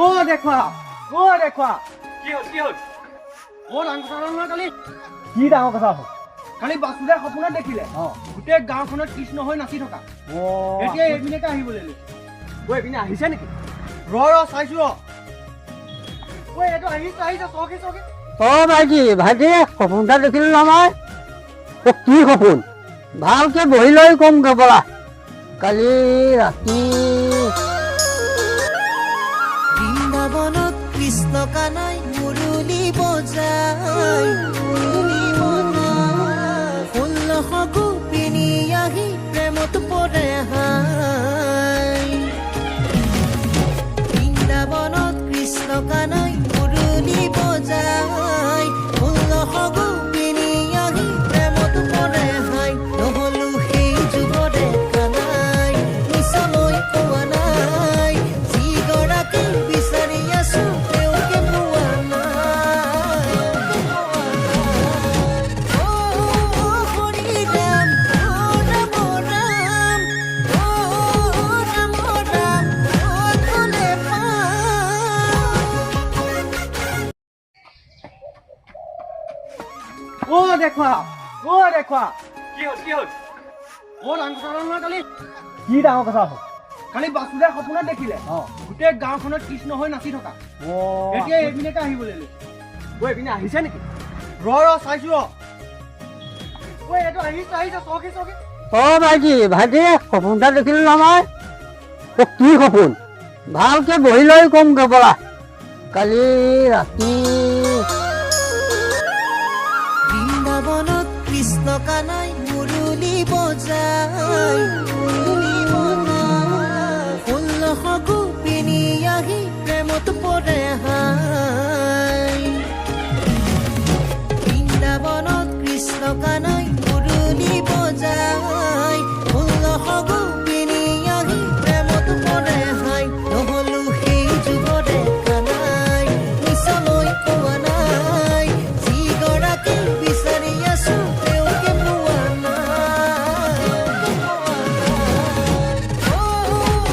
ও দেখুৱা কি হ'ল ও ডাঙৰ কথা নহয় কালি কি ডাঙৰ কথা হ'ল? কালি বাসুদেৱ সপোনত দেখিলে গোটেই গাঁওখনত কৃষ্ণ হৈ নাচি থকা এতিয়া এইপিনেকে আহিবলৈ লৈছে ঐ এইপিনে আহিছে নেকি? ৰ চাইছো ঐ এইটো আহিছে চকে ভাইটি সপোন এটা দেখিলো নহয়। কি সপোন? ভালকে বহি লৈ কম বলা। কালি ৰাতি বৃন্দাবনত কৃষ্ণ কানাই মুৰুলি বজাই 16 গোপিনী আহি প্ৰেমত পৰে হাই। বৃন্দাবনত কৃষ্ণ কানাই মুৰুলি বজাই 16 গোপিনী আহি প্ৰেমত পৰে হাই। নহলো সেই যুগৰে কানাই নিচলৈ কোৱা নাই, যিগৰাকী বিচাৰি আছো তেওঁকে পোৱা নাই। অ হৰি ৰাম, ৰাম ৰাম, ৰাম ৰাম, গলে ও দেখুৱা কি হ'ল ও ডাঙৰ কথা নহয় কালি কি ডাঙৰ কথা হ'ল? কালি বাসুদেৱ সপোনত দেখিলে গোটেই গাঁওখনত কৃষ্ণ হৈ নাচি থকা এতিয়া এইপিনেকে আহিবলৈ লৈছে ঐ এইপিনে আহিছে নেকি? ৰ চাইছো ঐ এইটো আহিছে চকে ভাইটি সপোন এটা দেখিলো নহয়। কি সপোন? ভালকে বহি লৈ কম বলা। কালি ৰাতি বৃন্দাবনত কৃষ্ণ কানাই মুৰুলি বজাই